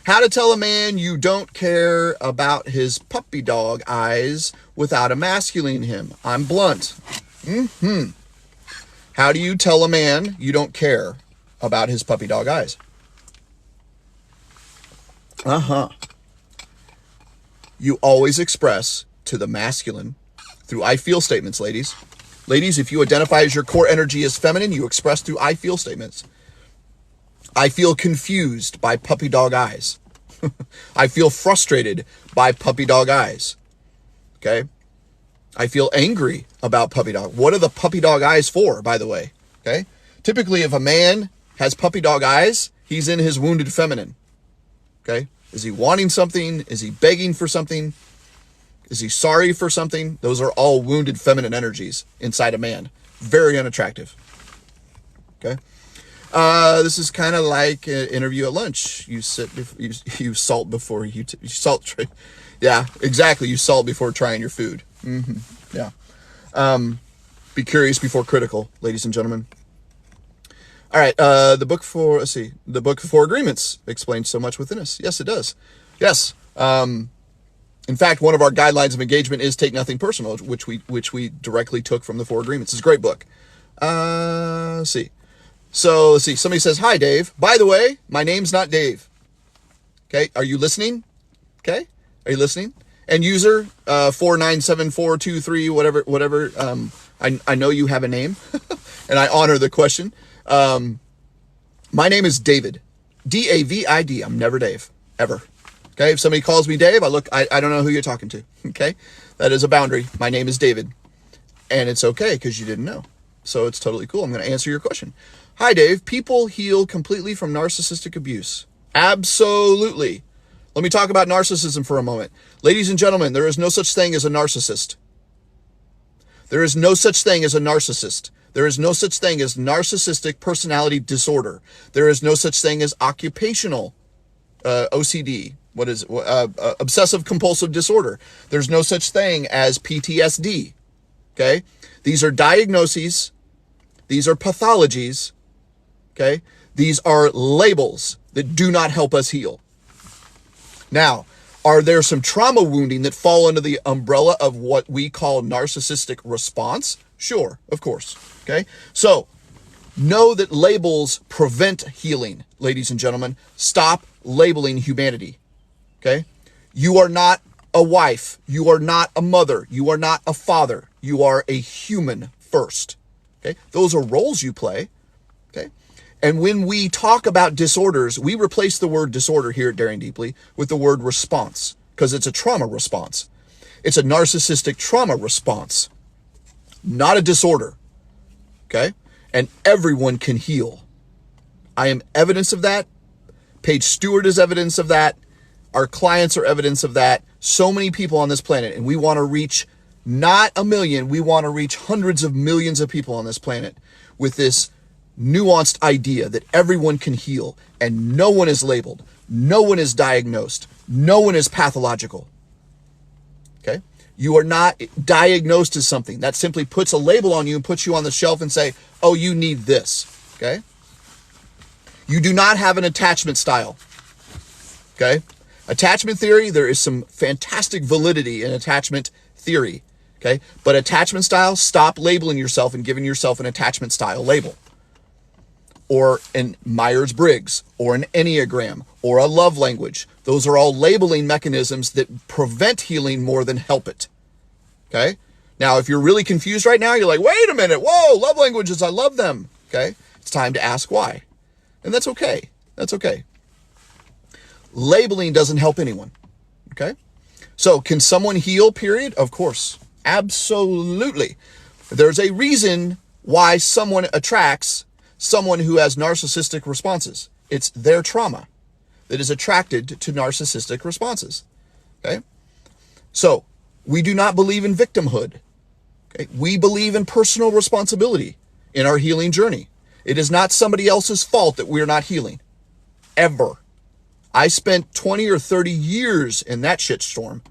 How to tell a man you don't care about his puppy dog eyes without emasculating him. I'm blunt. How do you tell a man you don't care about his puppy dog eyes? You always express to the masculine through I feel statements, ladies. Ladies, if you identify as your core energy as feminine, you express through I feel statements. I feel confused by puppy dog eyes. I feel frustrated by puppy dog eyes. Okay? I feel angry about puppy dog. What are the puppy dog eyes for, by the way? Okay? Typically, if a man has puppy dog eyes, he's in his wounded feminine. Okay? Is he wanting something? Is he begging for something? Is he sorry for something? Those are all wounded feminine energies inside a man. Very unattractive. Okay. This is kind of like an interview at lunch. You salt before you salt. Yeah, exactly. You salt before trying your food. Yeah. Be curious before critical, ladies and gentlemen. All right. The book Four Agreements explains so much within us. Yes, it does. Yes. In fact, one of our guidelines of engagement is take nothing personal, which we directly took from the Four Agreements. It's a great book. Let's see. So let's see. Somebody says, "Hi, Dave. By the way, my name's not Dave." Okay. Are you listening? Okay. Are you listening? And user 497423 whatever. I know you have a name, and I honor the question. My name is David. David. I'm never Dave ever. Okay. If somebody calls me Dave, I don't know who you're talking to. Okay. That is a boundary. My name is David, and it's okay because you didn't know. So it's totally cool. I'm going to answer your question. Hi, Dave. People heal completely from narcissistic abuse. Absolutely. Let me talk about narcissism for a moment. Ladies and gentlemen, there is no such thing as a narcissist. There is no such thing as a narcissist. There is no such thing as narcissistic personality disorder. There is no such thing as occupational OCD. What is obsessive compulsive disorder? There's no such thing as PTSD. Okay? These are diagnoses. These are pathologies. Okay? These are labels that do not help us heal. Now, are there some trauma wounding that fall under the umbrella of what we call narcissistic response? Sure, of course. Okay? So, know that labels prevent healing, ladies and gentlemen. Stop labeling humanity. Okay? You are not a wife. You are not a mother. You are not a father. You are a human first. Okay? Those are roles you play. Okay? And when we talk about disorders, we replace the word disorder here at Daring Deeply with the word response, because it's a trauma response. It's a narcissistic trauma response, not a disorder. Okay? And everyone can heal. I am evidence of that. Paige Stewart is evidence of that. Our clients are evidence of that. So many people on this planet, and we want to reach not a million, we want to reach hundreds of millions of people on this planet with this nuanced idea that everyone can heal and no one is labeled, no one is diagnosed, no one is pathological. Okay? You are not diagnosed as something. That simply puts a label on you and puts you on the shelf and say, oh, you need this. Okay? You do not have an attachment style. Okay? Attachment theory, there is some fantastic validity in attachment theory. Okay? But attachment style, stop labeling yourself and giving yourself an attachment style label. Or an Myers-Briggs, or an Enneagram, or a love language. Those are all labeling mechanisms that prevent healing more than help it. Okay? Now, if you're really confused right now, you're like, wait a minute, whoa, love languages, I love them. Okay? It's time to ask why. And that's okay. That's okay. Labeling doesn't help anyone. Okay? So, can someone heal, period? Of course. Absolutely. There's a reason why someone attracts someone who has narcissistic responses. It's their trauma that is attracted to narcissistic responses. Okay? So, we do not believe in victimhood. Okay? We believe in personal responsibility in our healing journey. It is not somebody else's fault that we're not healing. Ever. I spent 20 or 30 years in that shitstorm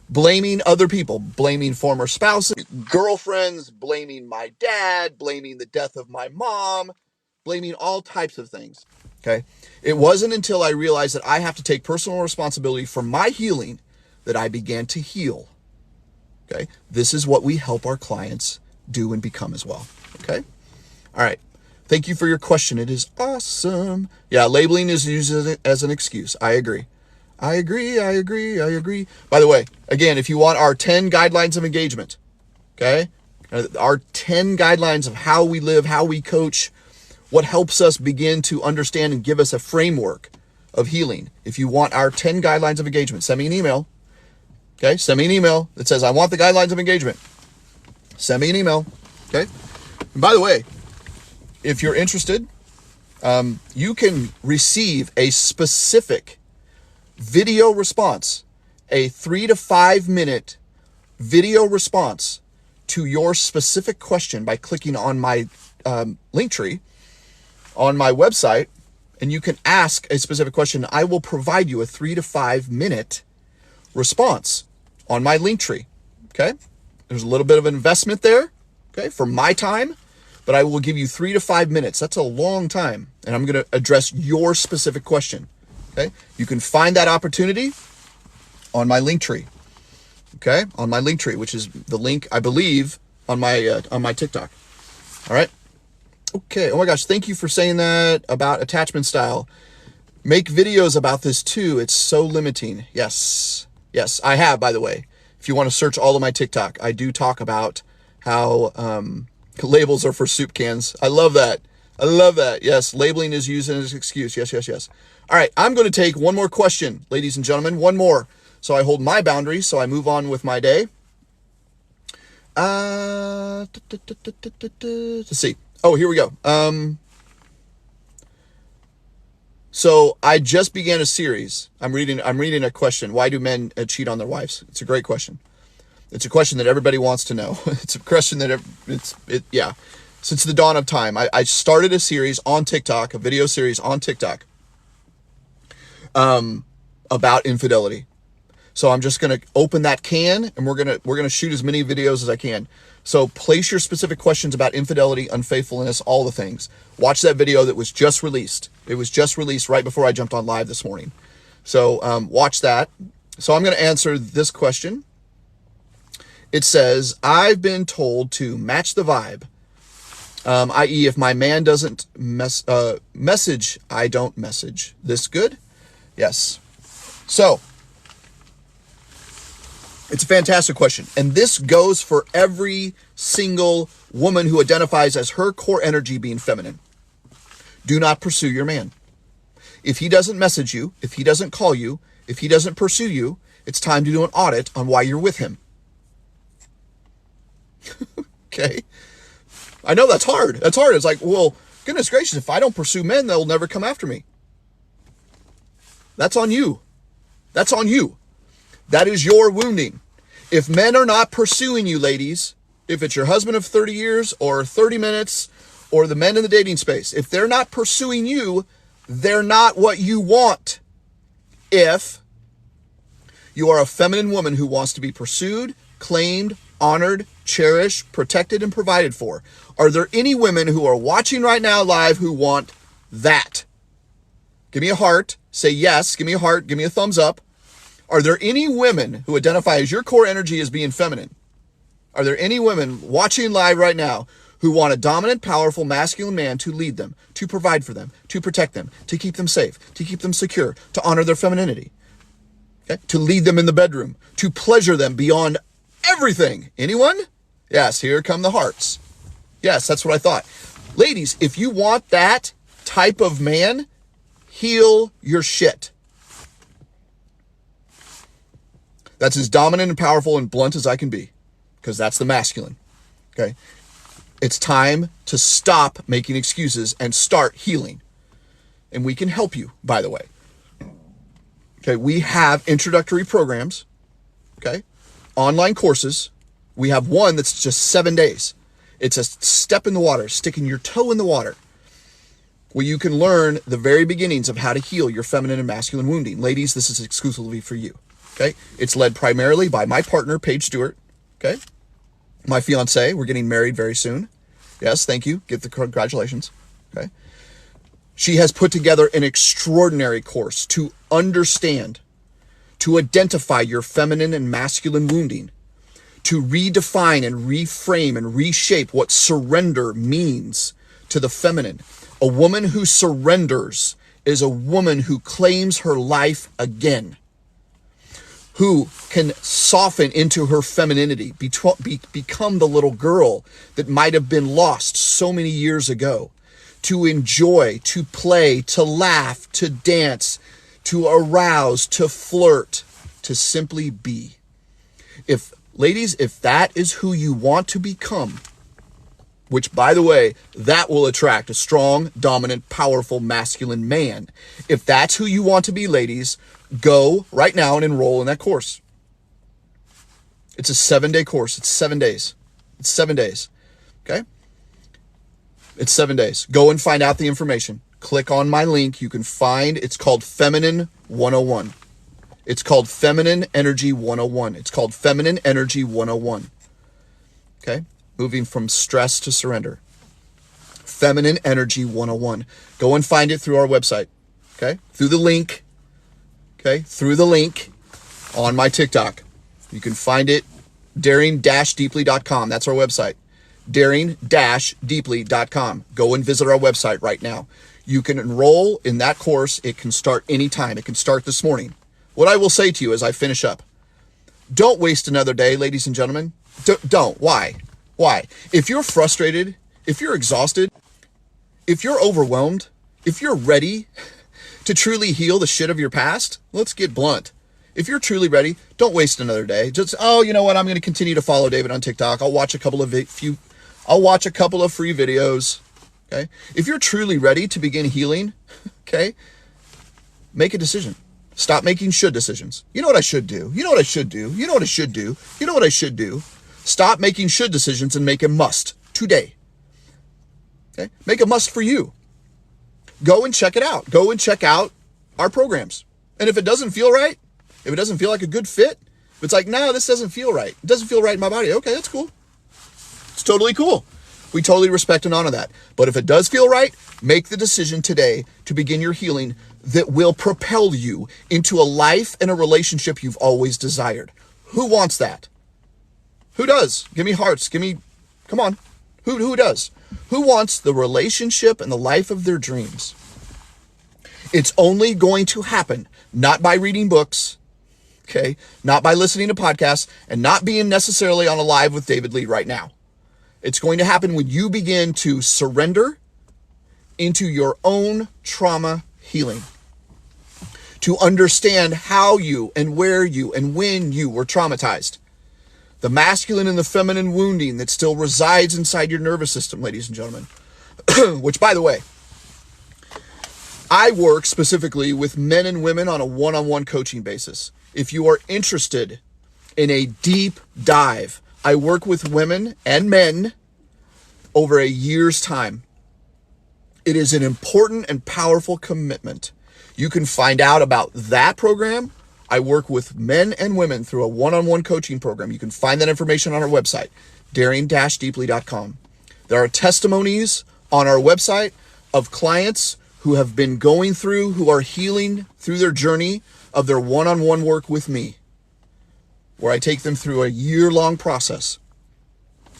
blaming other people, blaming former spouses, girlfriends, blaming my dad, blaming the death of my mom, blaming all types of things. Okay? It wasn't until I realized that I have to take personal responsibility for my healing that I began to heal. Okay? This is what we help our clients do and become as well. Okay? All right. Thank you for your question. It is awesome. Yeah, labeling is used as an excuse. I agree. I agree. By the way, again, if you want our 10 guidelines of engagement, okay? Our 10 guidelines of how we live, how we coach, what helps us begin to understand and give us a framework of healing. If you want our 10 guidelines of engagement, send me an email. Okay? Send me an email that says, I want the guidelines of engagement. Send me an email. Okay? And by the way, if you're interested, you can receive a specific video response, a 3 to 5 minute video response to your specific question by clicking on my link tree on my website, and you can ask a specific question. I will provide you a 3 to 5 minute response on my link tree. Okay. There's a little bit of an investment there. Okay. For my time, but I will give you 3 to 5 minutes. That's a long time. And I'm going to address your specific question. Okay. You can find that opportunity on my link tree. Okay. On my link tree, which is the link, I believe, on my TikTok. All right. Okay. Oh my gosh. Thank you for saying that about attachment style. Make videos about this too. It's so limiting. Yes. Yes, I have, by the way. If you want to search all of my TikTok, I do talk about how labels are for soup cans. I love that. I love that. Yes, labeling is used as an excuse. Yes, yes, yes. All right, I'm going to take one more question, ladies and gentlemen. One more. So I hold my boundaries, so I move on with my day. Let's see. Oh, here we go. So I just began a series. I'm reading a question. Why do men cheat on their wives? It's a great question. It's a question that everybody wants to know. It's a question that yeah. Since the dawn of time, I started a series on TikTok, a video series on TikTok, about infidelity. So I'm just going to open that can, and we're going to shoot as many videos as I can. So place your specific questions about infidelity, unfaithfulness, all the things. Watch that video that was just released. It was just released right before I jumped on live this morning. So watch that. So I'm going to answer this question. It says, I've been told to match the vibe, i.e. if my man doesn't message, I don't message. This good? Yes. So it's a fantastic question. And this goes for every single woman who identifies as her core energy being feminine. Do not pursue your man. If he doesn't message you, if he doesn't call you, if he doesn't pursue you, it's time to do an audit on why you're with him. Okay. I know that's hard. That's hard. It's like, well, goodness gracious, if I don't pursue men, they'll never come after me. That's on you. That's on you. That is your wounding. If men are not pursuing you, ladies, if it's your husband of 30 years or 30 minutes or the men in the dating space, if they're not pursuing you, they're not what you want. If you are a feminine woman who wants to be pursued, claimed, honored, cherished, protected, and provided for, are there any women who are watching right now live who want that? Give me a heart. Say yes. Give me a heart. Give me a thumbs up. Are there any women who identify as your core energy as being feminine? Are there any women watching live right now who want a dominant, powerful, masculine man to lead them, to provide for them, to protect them, to keep them safe, to keep them secure, to honor their femininity, okay? To lead them in the bedroom, to pleasure them beyond everything? Anyone? Yes, here come the hearts. Yes, that's what I thought. Ladies, if you want that type of man, heal your shit. That's as dominant and powerful and blunt as I can be, because that's the masculine. Okay. It's time to stop making excuses and start healing. And we can help you, by the way. Okay. We have introductory programs. Okay. Online courses. We have one that's just 7 days. It's a step in the water, sticking your toe in the water, where you can learn the very beginnings of how to heal your feminine and masculine wounding. Ladies, this is exclusively for you. Okay. It's led primarily by my partner, Paige Stewart. Okay. My fiance, we're getting married very soon. Yes. Thank you. Give the congratulations. Okay. She has put together an extraordinary course to understand, to identify your feminine and masculine wounding, to redefine and reframe and reshape what surrender means to the feminine. A woman who surrenders is a woman who claims her life again, who can soften into her femininity, become the little girl that might have been lost so many years ago, to enjoy, to play, to laugh, to dance, to arouse, to flirt, to simply be. Ladies, if that is who you want to become, which, by the way, that will attract a strong, dominant, powerful, masculine man. If that's who you want to be, ladies, go right now and enroll in that course. It's a 7-day course. It's 7 days. It's 7 days. Okay? It's 7 days. Go and find out the information. Click on my link. You can find, it's called Feminine 101. It's called Feminine Energy 101. It's called Feminine Energy 101. Okay? Moving from stress to surrender. Feminine Energy 101. Go and find it through our website. Okay? Through the link. Okay? Through the link on my TikTok. You can find it daring-deeply.com. That's our website. daring-deeply.com. Go and visit our website right now. You can enroll in that course. It can start anytime. It can start this morning. What I will say to you as I finish up, don't waste another day, ladies and gentlemen. Don't. Why? Why? If you're frustrated, if you're exhausted, if you're overwhelmed, if you're ready to truly heal the shit of your past, let's get blunt. If you're truly ready, don't waste another day. Just, oh, you know what? I'm going to continue to follow David on TikTok. I'll watch a couple of free videos. Okay. If you're truly ready to begin healing, okay, make a decision. Stop making should decisions. You know what I should do? You know what I should do? You know what I should do? You know what I should do? Stop making should decisions and make a must today. Okay? Make a must for you. Go and check it out. Go and check out our programs. And if it doesn't feel right, if it doesn't feel like a good fit, if it's like, no, this doesn't feel right. It doesn't feel right in my body. Okay, that's cool. It's totally cool. We totally respect and honor that. But if it does feel right, make the decision today to begin your healing that will propel you into a life and a relationship you've always desired. Who wants that? Who does? Give me hearts. Come on. Who does? Who wants the relationship and the life of their dreams? It's only going to happen not by reading books, okay? Not by listening to podcasts and not being necessarily on a live with David Lee right now. It's going to happen when you begin to surrender into your own trauma healing, to understand how you and where you and when you were traumatized. The masculine and the feminine wounding that still resides inside your nervous system, ladies and gentlemen. Which, by the way, I work specifically with men and women on a one-on-one coaching basis. If you are interested in a deep dive, I work with women and men over a year's time. It is an important and powerful commitment. You can find out about that program. I work with men and women through a one-on-one coaching program. You can find that information on our website, daring-deeply.com. There are testimonies on our website of clients who have been going through, who are healing through their journey of their one-on-one work with me, where I take them through a year-long process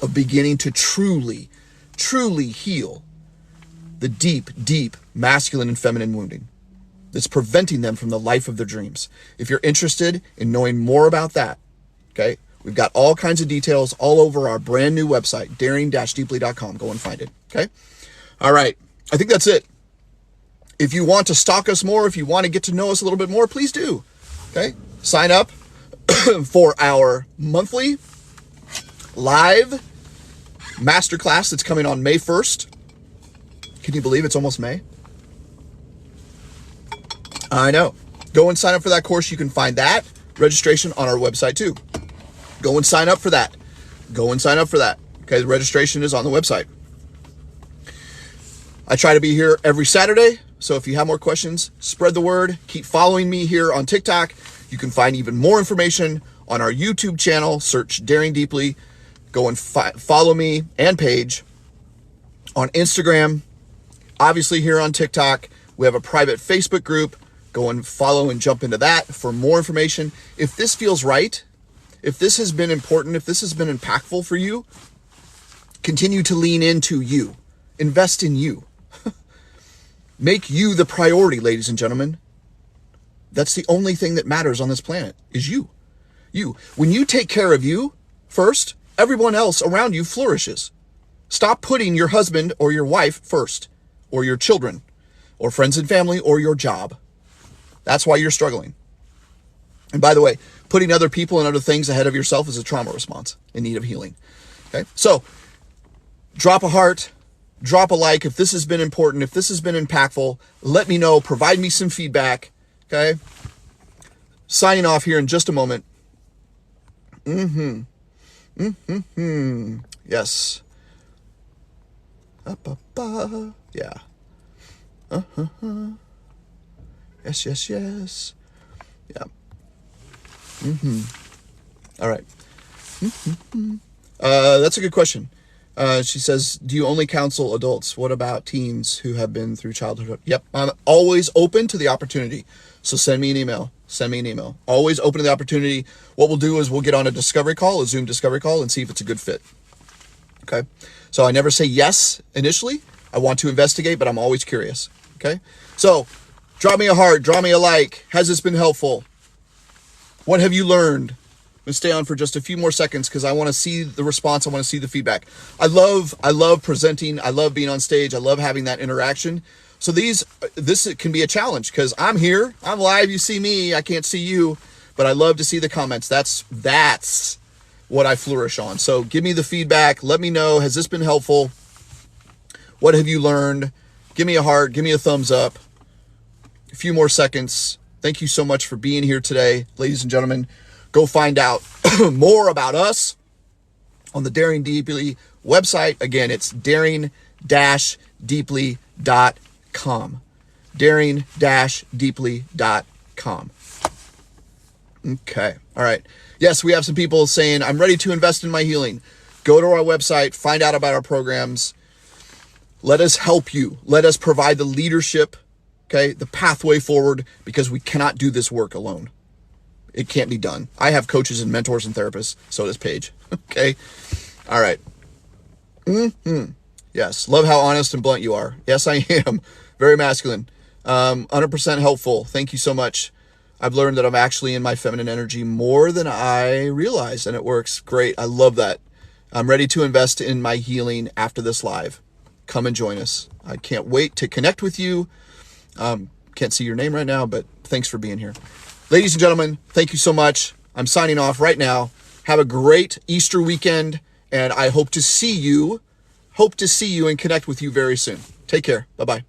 of beginning to truly heal the deep masculine and feminine wounding that's preventing them from the life of their dreams. If you're interested in knowing more about that, okay, we've got all kinds of details all over our brand new website, daring-deeply.com. Go and find it, okay? All right, I think that's it. If you want to stalk us more, if you want to get to know us a little bit more, please do, okay? Sign up for our monthly live masterclass that's coming on May 1st. Can you believe it's almost May? I know. Go and sign up for that course. You can find that registration on our website too. Go and sign up for that. Go and sign up for that. Okay, the registration is on the website. I try to be here every Saturday, so if you have more questions, spread the word. Keep following me here on TikTok. You can find even more information on our YouTube channel. Search Daring Deeply. Go and follow me and Paige on Instagram. Obviously here on TikTok. We have a private Facebook group. Go and follow and jump into that for more information. If this feels right, if this has been important, if this has been impactful for you, continue to lean into you. Invest in you. Make you the priority, ladies and gentlemen. That's the only thing that matters on this planet, is you. You. When you take care of you first, everyone else around you flourishes. Stop putting your husband or your wife first, or your children, or friends and family, or your job. That's why you're struggling. And by the way, putting other people and other things ahead of yourself is a trauma response in need of healing. Okay? So, Drop a heart, drop a like. If this has been important, if this has been impactful, let me know. Provide me some feedback. Okay. Signing off here in just a moment. Yes. Yeah. Yes. Yeah. All right. That's a good question. She says, do you only counsel adults? What about teens who have been through childhood? Yep. I'm always open to the opportunity. So send me an email. Always open to the opportunity. What we'll do is we'll get on a discovery call, a Zoom discovery call, and see if it's a good fit. Okay. So I never say yes initially. I want to investigate, but I'm always curious. Okay. So drop me a heart, drop me a like. Has this been helpful? What have you learned? I'm going to stay on for just a few more seconds because I want to see the response. I want to see the feedback. I love presenting. I love being on stage. I love having that interaction. So this can be a challenge because I'm here, I'm live. You see me, I can't see you, but I love to see the comments. That's what I flourish on. So give me the feedback. Let me know. Has this been helpful? What have you learned? Give me a heart. Give me a thumbs up. A few more seconds. Thank you so much for being here today, ladies and gentlemen. Go find out more about us on the Daring Deeply website. Again, it's daring-deeply.com. daring-deeply.com. Okay. All right. Yes, we have some people saying, I'm ready to invest in my healing. Go to our website, find out about our programs. Let us help you. Let us provide the leadership, okay, the pathway forward, because we cannot do this work alone. It can't be done. I have coaches and mentors and therapists. So does Paige. Okay. All right. Yes. Love how honest and blunt you are. Yes, I am. Very masculine. 100% helpful. Thank you so much. I've learned that I'm actually in my feminine energy more than I realized, and it works great. I love that. I'm ready to invest in my healing after this live. Come and join us. I can't wait to connect with you. Can't see your name right now, but thanks for being here. Ladies and gentlemen, thank you so much. I'm signing off right now. Have a great Easter weekend, and I hope to see you and connect with you very soon. Take care. Bye-bye.